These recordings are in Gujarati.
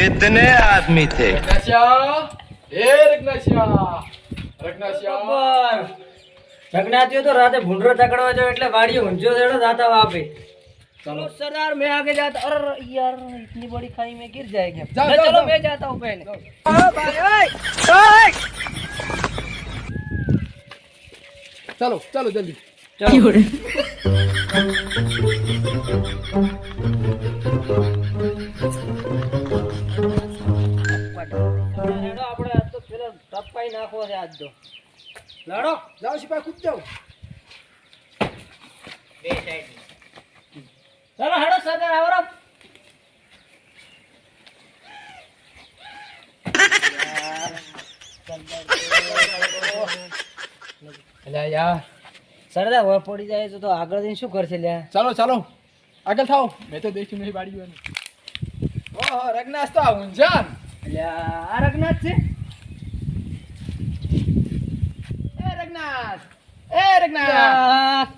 कितने आदमी थे? झगनातियो तो राते भूंडरो तकड़वा जो એટલે વાડીઓ ઊંઝો દેડો જાતા વાપે चलो सरदार मैं आगे जाता अरे यार इतनी बड़ी खाई में गिर जाएंगे चलो मैं जाता हूँ पहले चलो चलो जल्दी આપણે આજ તો પેલા ટપાઈ નાખવો છે આજ તો લડો जाओ सिपाही कूद जाओ બે સાઈડ चलो हेडो सरदार आवरो अल्या यार सरदार वो पड़ी जाए तो આગળ જઈને શું કરશે લ્યા चलो चलो आगे थाओ मैं तो देखी नहीं बाड़ी में ओहो रगनास तो ऊंजान લ્યા આ રઘનાથ છે ए रगनास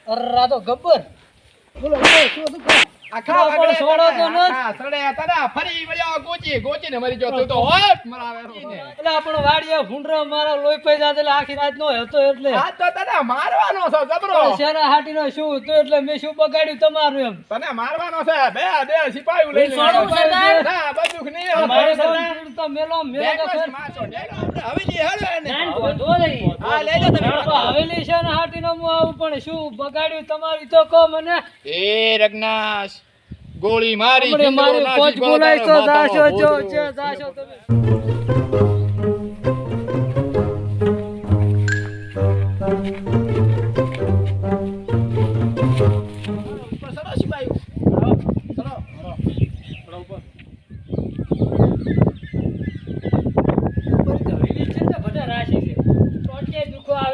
અરે તો ગબ્બર बोलो बोलो શું હતું આખા પણ છોડો તો ન હા સડે તને ફરી વળ્યો ગોચી ને મરી ગયો તું તો હોટ મરાવે ને એટલે આપણો વાડીએ ભૂંડરો મારો લોહી પઈ જાત એટલે આખી રાત નો હતો એટલે આ તો તને મારવાનો છે જબરો શેના હાટીનો શું હતું એટલે મેં શું બગાડ્યું તમારું એમ તને મારવાનો છે બે સિપાઈ લઈ લે છોડો સરદાર ના બંદૂક નહીં મારે તો મેલો મારશો આપણે હવેલી હેડો એને હા લઈ લો તમે હવેલી શેના હાટીનો હું આવું પણ શું બગાડ્યું તમારું તો કહો મને એ રગનાસ ગોળી મારી આપણે મારી પોચ બોલાય તો જાશો જો જાશો તમે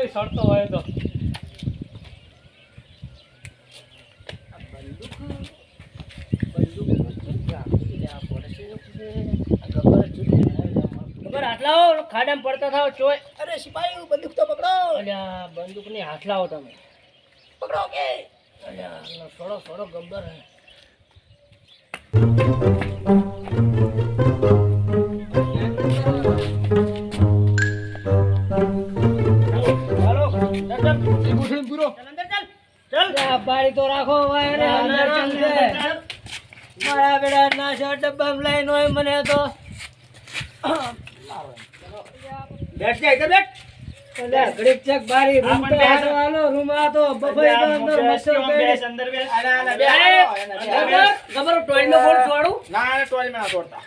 સડતો હોય તો ખાડામાં પડતા થાવ ચોય અરે સિપાઈ બંદૂક તો પકડો અલ્યા બંદૂક ની હાથ લાવો તમે પકડો કે અલ્યા છોડો છોડો ગબ્બર હે ચાલો પૂછણ પૂરો અંદર ચાલ ચાલ બારી તો રાખો ભાઈ રે અંદર ચાલ મારા બેડા ના શર્ટ ડબ્બામાં લઈને હોય મને તો બેઠ કે ઇધર બેઠ અલ્યા ઘડીક ચક બારી રૂમ તો હાલો રૂમ આ તો બફાઈ તો અંદર મસ્તર બેઠ અંદર બેઠ ખબર ટોયલ નો બોલ છોડું ના ટોયલ માં તોડતા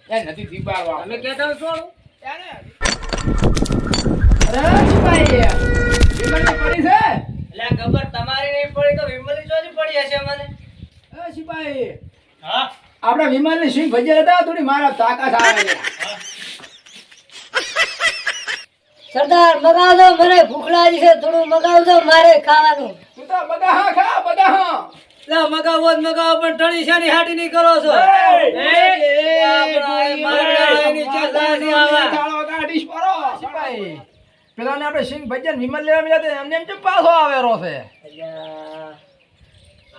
એ નથી દીબારવા તમે કહેતા છોડું અરે સિપાઈ વિમલની પડી છે અલ્યા ખબર તમારી નહીં પડી તો વિમલની ચોથી પડી હશે મને એ સિપાઈ હા આપડા વિમલની સિંહ ભજે હતા થોડી મારા તાકાત આવે સરદાર મગાવજો મને ભૂખ લાગી છે થોડું મગાવજો મારે ખાવાનું તું તો બધા ખા બધા લા મગાવો જ મગાવો પણ ટણી શાની હાટી નહીં કરો છો પેલાને આપણે સિંહ ભજન વિમલ લેવા મળ્યા એમને એમ પાછો આવેરો છે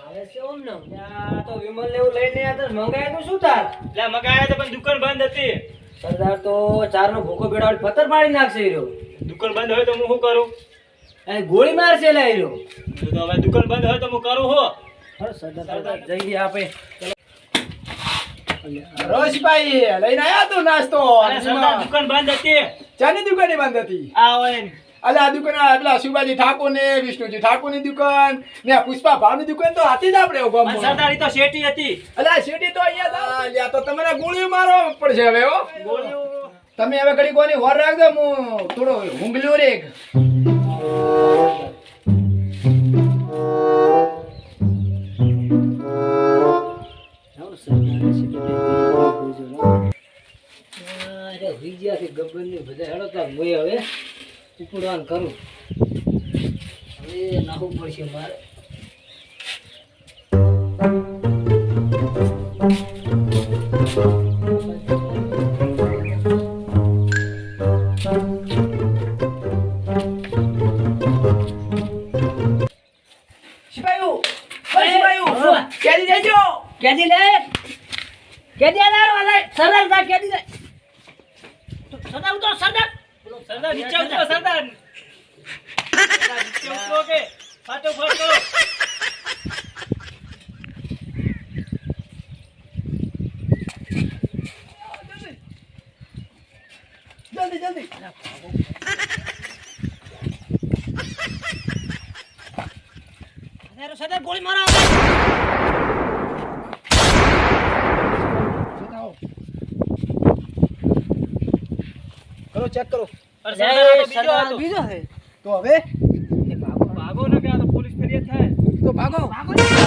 આવે છે ઓમ ને તો વિમલ લેવું લઈને આ તો મંગાય તો શું તાર લા મગાયા તો પણ દુકાન બંધ હતી સરદાર તો ચાર નો ભૂકો બેડાવ પથ્થર પાડી નાખશે હીરો દુકાન બંધ હોય તો હું શું કરું એ ગોળી મારશે લે હીરો તો હવે દુકાન બંધ હોય તો હું કરું હો અરે સરદાર જઈએ આપે રોશભાઈ લઈને આયા તું નાસ્તો દુકાન બંધ હતી ચાની દુકાને બંધ હતી આ હોય અલા આ દુકાન પેલા સુબાજી ઠાકોર ને વિષ્ણુજી ઠાકોર ની દુકાન ને પુષ્પા ભાવ ની દુકાન તો હતી જ આપણે સરદારી તો શેટી હતી અલા શેટી તો અહીંયા તો તમારે ગોળીઓ મારવા પડશે હવે હો તમે હવે ઘડી કોની વાર રાખજો હું થોડો ઊંઘલ્યો રે હવે ઉપડવાનું કરું હવે નાખવું પડશે મારે કેદી લે કેદી આલાર વાલા સરદાર સરદાર નીચે ઉતરો સરદાર નીચે ઉતરો કે ફાટો ફાટ કરો જલ્દી જલ્દી સરદાર ગોળી મારો કરો ચેક કરો સરદાર બીજો હે તો હવે ભાગો ને કે આ તો પોલીસ ફરિયાદ થાય તો ભાગો